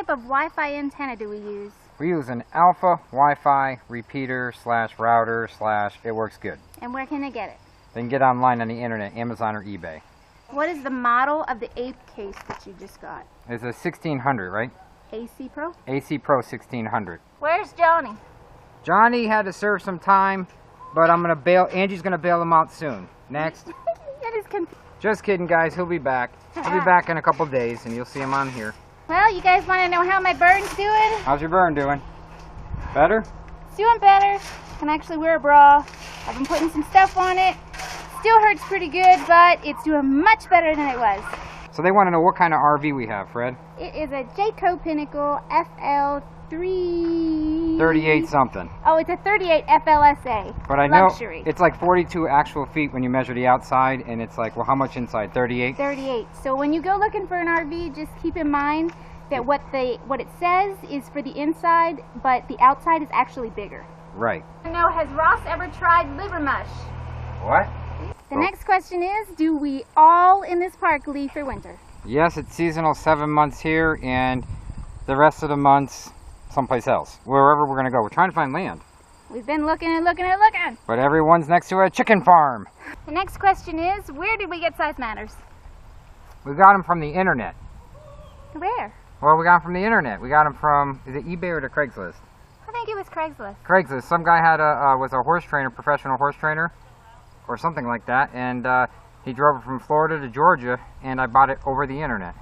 type of Wi-Fi antenna do we use? We use an Alpha Wi-Fi repeater / router / it works good. And where can they get it? They can get online on the internet, Amazon or eBay. What is the model of the Ape case that you just got? It's a 1600, right? AC Pro? AC Pro 1600. Where's Johnny? Johnny had to serve some time, but I'm gonna bail. Angie's gonna bail him out soon. Next. That is Just kidding, guys. He'll be back. He'll be back in a couple days, and you'll see him on here. Well, you guys want to know how my burn's doing? How's your burn doing? Better? It's doing better. I can actually wear a bra. I've been putting some stuff on it. Still hurts pretty good, but it's doing much better than it was. So they want to know what kind of RV we have, Fred. It is a Jayco Pinnacle FL3... 38 something. Oh, it's a 38 FLSA. But I know Luxury. it's like 42 actual feet when you measure the outside, and it's like, well, how much inside? 38? 38. So when you go looking for an RV, just keep in mind that what it says is for the inside, but the outside is actually bigger. Right. Now, has Ross ever tried liver mush? What? The next question is, do we all in this park leave for winter? Yes, it's seasonal 7 months here, and the rest of the months someplace else. Wherever we're going to go. We're trying to find land. We've been looking and looking and looking. But everyone's next to a chicken farm. The next question is, where did we get Size Matters? We got them from the internet. Where? Well, we got them from the internet. We got them from, is it eBay or the Craigslist? I think it was Craigslist. Craigslist. Some guy had was a horse trainer, professional horse trainer, or something like that, and he drove it from Florida to Georgia, and I bought it over the internet.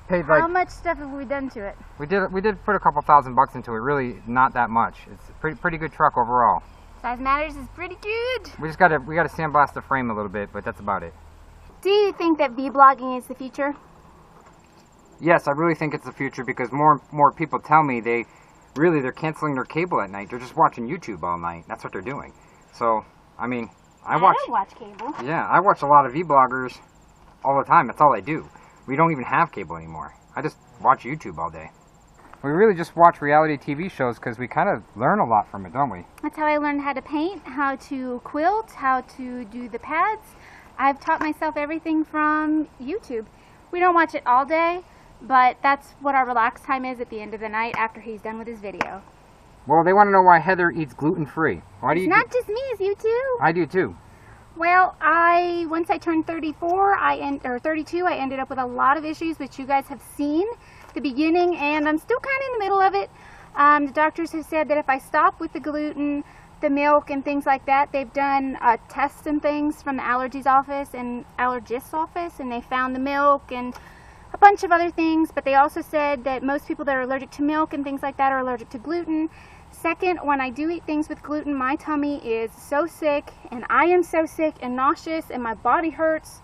Paid like, how much stuff have we done to it? We did put a couple $1,000 into it. Really, not that much. It's a pretty good truck overall. Size Matters is pretty good. We gotta sandblast the frame a little bit, but that's about it. Do you think that vlogging is the future? Yes, I really think it's the future because more people tell me they're canceling their cable at night. They're just watching YouTube all night. That's what they're doing. So, I mean, I don't watch cable. Yeah, I watch a lot of vloggers all the time. That's all I do. We don't even have cable anymore. I just watch YouTube all day. We really just watch reality TV shows because we kind of learn a lot from it, don't we? That's how I learned how to paint, how to quilt, how to do the pads. I've taught myself everything from YouTube. We don't watch it all day, but that's what our relax time is at the end of the night after he's done with his video. Well, they want to know why Heather eats gluten-free. Why do you? It's not just me, it's you too. I do too. Well, once I turned 34, or 32, I ended up with a lot of issues, which you guys have seen the beginning, and I'm still kind of in the middle of it. The doctors have said that if I stop with the gluten, the milk, and things like that, they've done tests and things from the allergies office and allergist's office, and they found the milk and a bunch of other things, but they also said that most people that are allergic to milk and things like that are allergic to gluten. Second, when I do eat things with gluten, my tummy is so sick, and I am so sick and nauseous, and my body hurts.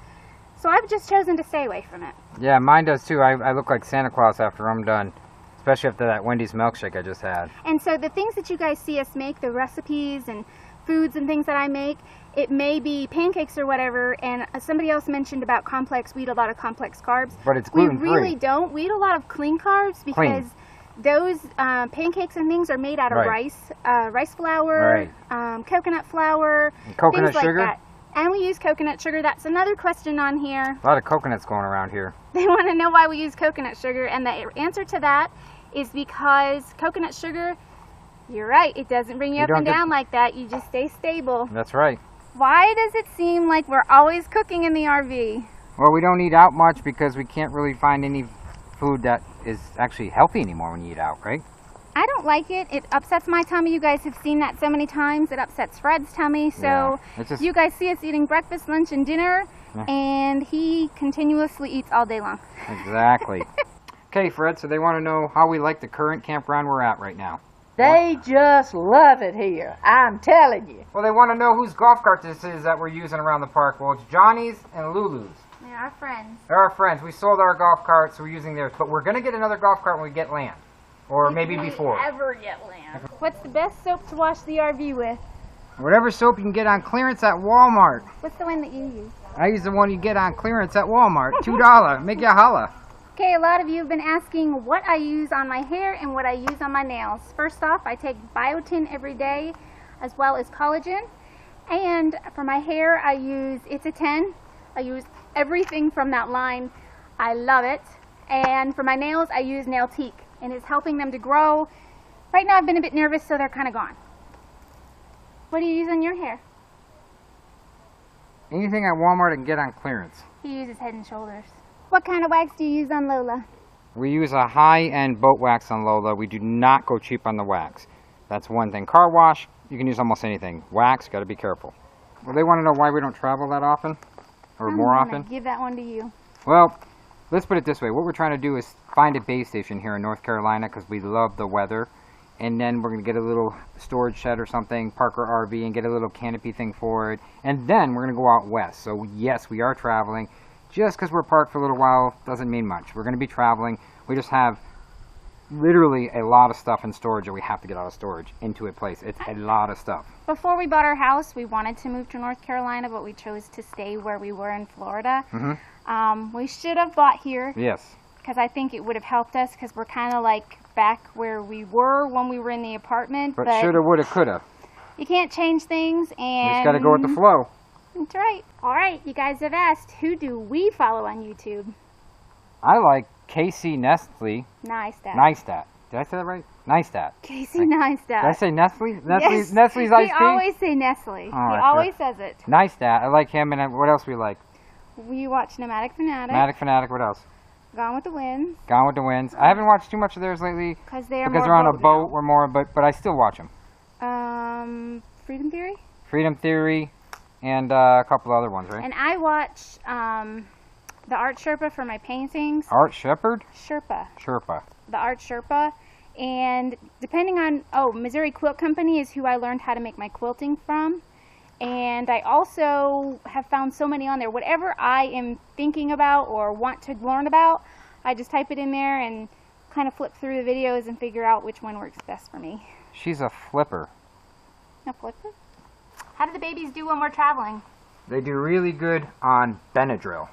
So I've just chosen to stay away from it. Yeah, mine does too. I look like Santa Claus after I'm done, especially after that Wendy's milkshake I just had. And so the things that you guys see us make, the recipes and foods and things that I make, it may be pancakes or whatever, and somebody else mentioned about complex. We eat a lot of complex carbs. But it's gluten-free. We really don't. We eat a lot of clean carbs because those pancakes and things are made out of rice flour, coconut flour, and coconut things sugar. Like that. And we use coconut sugar. That's another question on here. A lot of coconuts going around here. They want to know why we use coconut sugar, and the answer to that is because coconut sugar, you're right, it doesn't bring you up and down like that. You just stay stable. That's right. Why does it seem like we're always cooking in the RV? Well, we don't eat out much because we can't really find any food that is actually healthy anymore when you eat out, right? I don't like it. It upsets my tummy. You guys have seen that so many times. It upsets Fred's tummy. So you guys see us eating breakfast, lunch, and dinner, and he continuously eats all day long. Exactly. Okay, Fred, so they want to know how we like the current campground we're at right now. They just love it here, I'm telling you. Well, they want to know whose golf cart this is that we're using around the park. Well, it's Johnny's and Lulu's. They're our friends. They're our friends. We sold our golf cart, so we're using theirs. But we're going to get another golf cart when we get land. Or maybe before. Ever get land. What's the best soap to wash the RV with? Whatever soap you can get on clearance at Walmart. What's the one that you use? I use the one you get on clearance at Walmart. $2. Make ya holla. Okay, a lot of you have been asking what I use on my hair and what I use on my nails. First off, I take biotin every day, as well as collagen. And for my hair, I use It's a 10. I use everything from that line. I love it. And for my nails, I use Nailtique. and it's helping them to grow. Right now I've been a bit nervous, so they're kind of gone. What do you use on your hair? Anything at Walmart I can get on clearance. He uses Head and Shoulders. What kind of wax do you use on Lola? We use a high-end boat wax on Lola. We do not go cheap on the wax. That's one thing. Car wash, you can use almost anything. Wax, got to be careful. Well, they want to know why we don't travel that often, or more I'm often. gonna give that one to you. Well, let's put it this way. What we're trying to do is find a base station here in North Carolina because we love the weather. And then we're going to get a little storage shed or something, park our RV, and get a little canopy thing for it. And then we're going to go out west. So yes, we are traveling. Just because we're parked for a little while doesn't mean much. We're going to be traveling. We just have literally a lot of stuff in storage that we have to get out of storage into a place. It's a lot of stuff. Before we bought our house, we wanted to move to North Carolina, but we chose to stay where we were in Florida. We should have bought here. Yes. Because I think it would have helped us, because we're kind of like back where we were when we were in the apartment. But shoulda, woulda, coulda. You can't change things, and You just got to go with the flow. That's right. All right, you guys have asked, who do we follow on YouTube? I like Casey Nestle. Neistat. Did I say that right? Neistat. Casey Neistat. Did I say Nestle? Yes. Nestle's iced tea? We always say Nestle. Oh, He always says it. Neistat. I like him. And what else we like? We watch Nomadic Fanatic. Nomadic Fanatic. What else? Gone with the Winds. Gone with the Winds. I haven't watched too much of theirs lately Because they're on a boat or more, but I still watch them. Freedom Theory. Freedom Theory, and a couple other ones, right? And I watch the Art Sherpa for my paintings. Art Shepherd? Sherpa. The Art Sherpa. And depending on, Missouri Quilt Company is who I learned how to make my quilting from. And I also have found so many on there. Whatever I am thinking about or want to learn about, I just type it in there and kind of flip through the videos and figure out which one works best for me. She's a flipper. A flipper? How do the babies do when we're traveling? They do really good on Benadryl.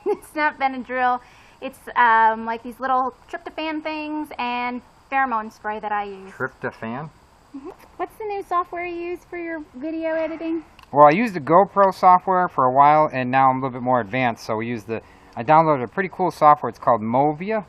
It's not Benadryl. It's like these little tryptophan things and pheromone spray that I use. Tryptophan? What's the new software you use for your video editing? Well, I used the GoPro software for a while, and now I'm a little bit more advanced. So I downloaded a pretty cool software. It's called Movia.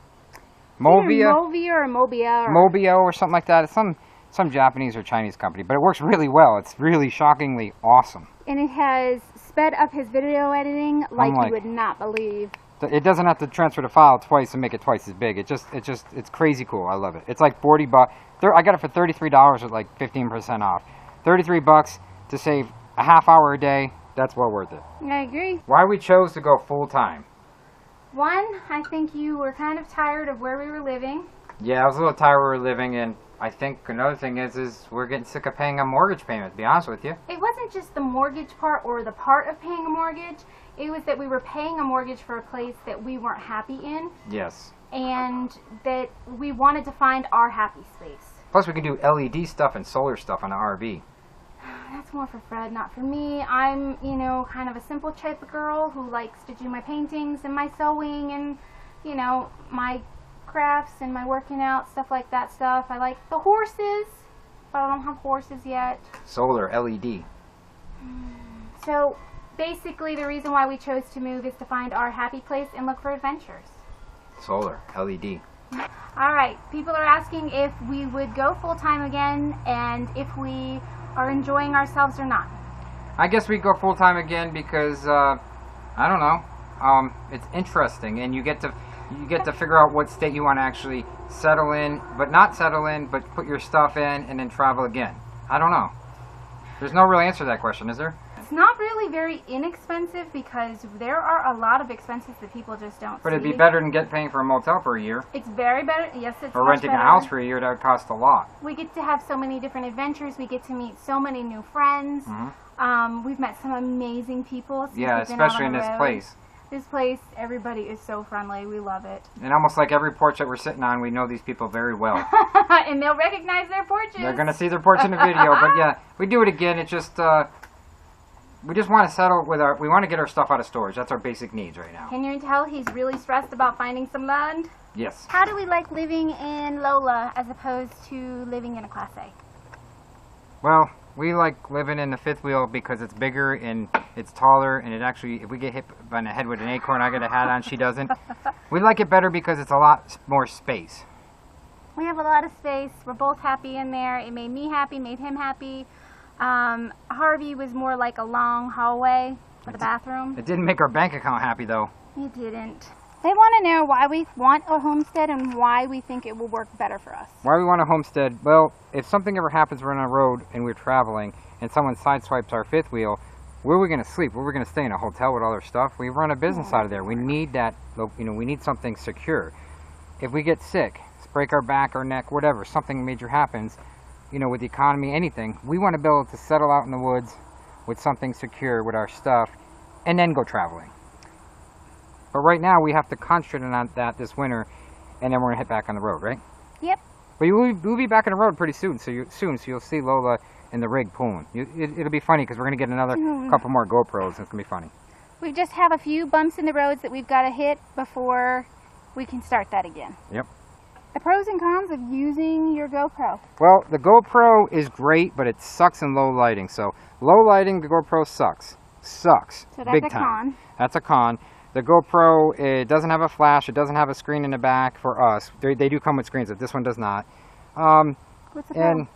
Movia or Mobia? Mobio or something like that. It's some Japanese or Chinese company, but it works really well. It's really shockingly awesome. And it has sped up his video editing like you would not believe. It doesn't have to transfer the file twice and make it twice as big. It's crazy cool. I love it. It's like $40. I got it for $33 with like 15% off. $33 to save a half hour a day. That's well worth it. I agree. Why we chose to go full time? One, I think you were kind of tired of where we were living. Yeah, I was a little tired where we were living, and I think another thing is we're getting sick of paying a mortgage payment, to be honest with you. It wasn't just the mortgage part or the part of paying a mortgage. It was that we were paying a mortgage for a place that we weren't happy in. Yes. And that we wanted to find our happy space. Plus, we can do LED stuff and solar stuff on the RV. That's more for Fred, not for me. I'm, kind of a simple type of girl who likes to do my paintings and my sewing and, my crafts and my working out, stuff like that stuff. I like the horses, but I don't have horses yet. Solar, LED. So, basically, the reason why we chose to move is to find our happy place and look for adventures. Solar, LED. Alright, people are asking if we would go full-time again and if we are enjoying ourselves or not. I guess we go full-time again because, I don't know, it's interesting, and you get to figure out what state you want to actually settle in, but not settle in, but put your stuff in and then travel again. I don't know. There's no real answer to that question, is there? It's not really very inexpensive because there are a lot of expenses that people just don't But see. it'd be better than paying for a motel for a year. It's very better. Yes, it's Or much renting better. a house for a year, that would cost a lot. We get to have so many different adventures. We get to meet so many new friends. We've met some amazing people. Since Yeah, we've been out especially on in the this road. place. This place, everybody is so friendly. We love it. And almost like every porch that we're sitting on, we know these people very well. And they'll recognize their porches. They're going to see their porch in the video, but yeah, we do it again. It's just, we just want to settle with we want to get our stuff out of storage. That's our basic needs right now. Can you tell he's really stressed about finding some land? Yes. How do we like living in Lola as opposed to living in a Class A? Well, we like living in the fifth wheel because it's bigger and it's taller, and it actually, if we get hit on the head with an acorn, I got a hat on, she doesn't. We like it better because it's a lot more space. We have a lot of space. We're both happy in there. It made me happy, made him happy. Harvey was more like a long hallway with a bathroom. It didn't make our bank account happy though. It didn't. They want to know why we want a homestead and why we think it will work better for us. Why we want a homestead? Well, if something ever happens, we're on a road and we're traveling and someone sideswipes our fifth wheel, where are we going to sleep? Where are we going to stay? In a hotel with all our stuff? We run a business out of there. We need that, we need something secure. If we get sick, break our back, our neck, whatever, something major happens, with the economy, anything, we want to be able to settle out in the woods with something secure with our stuff and then go traveling. But right now, we have to concentrate on that this winter, and then we're going to hit back on the road, right? Yep. But we'll be back on the road pretty soon, so you'll see Lola in the rig pulling. It'll be funny, because we're going to get another couple more GoPros, and it's going to be funny. We just have a few bumps in the roads that we've got to hit before we can start that again. Yep. The pros and cons of using your GoPro. Well, the GoPro is great, but it sucks in low lighting. So low lighting, the GoPro sucks. Sucks. So that's big a time. con. That's a con. The GoPro, it doesn't have a flash. It doesn't have a screen in the back for us. They do come with screens, but this one does not. What's the pro? And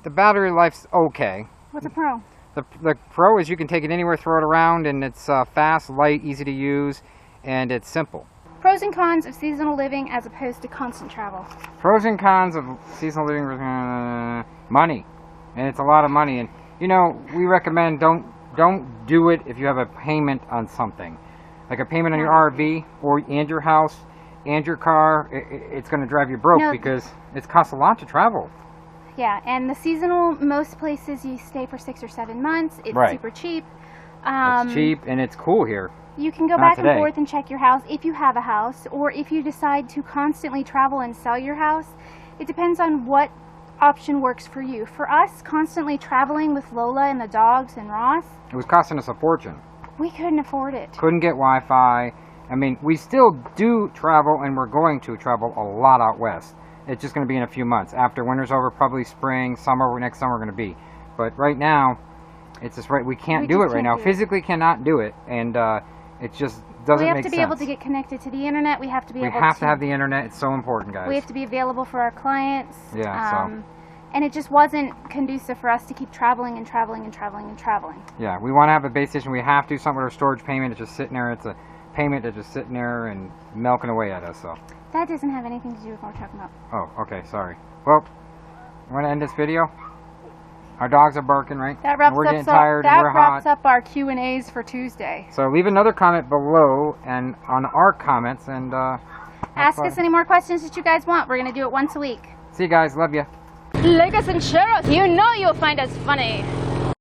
the battery life's okay. What's a pro? The pro is you can take it anywhere, throw it around, and it's fast, light, easy to use, and it's simple. Pros and cons of seasonal living as opposed to constant travel. Pros and cons of seasonal living, money, and it's a lot of money. And we recommend don't do it if you have a payment on something, like a payment on your RV and your house and your car. It's going to drive you broke because it costs a lot to travel. Yeah, and the seasonal, most places you stay for 6 or 7 months. It's Right. super cheap. It's cheap and it's cool here. You can go Not back today. and forth and check your house if you have a house, or if you decide to constantly travel and sell your house. It depends on what option works for you. For us, constantly traveling with Lola and the dogs and Ross, It was costing us a fortune. we couldn't afford it. Couldn't get Wi-Fi. I mean, we still do travel, and we're going to travel a lot out west. It's just going to be in a few months. After winter's over, probably spring, summer, next summer we're going to be. But right now, it's just we can't do it right now. Physically cannot do it, and it just doesn't We have make to sense. be able to get connected to the internet. We have to be We able have to to have the internet. It's so important, guys. We have to be available for our clients. Yeah, so. And it just wasn't conducive for us to keep traveling and traveling and traveling and traveling. Yeah, we want to have a base station. We have to do something with our storage payment. It's just sitting there. It's a payment that's just sitting there and milking away at us. So. That doesn't have anything to do with what we're talking about. Oh, okay. Sorry. Well, you want to end this video? Our dogs are barking, right? That wraps And we're up. getting tired. That we're wraps hot. up our Q&As for Tuesday. So leave another comment below and on our comments and Ask us any more questions that you guys want. We're gonna do it once a week. See you guys. Love you. Like us and share us. You know you'll find us funny.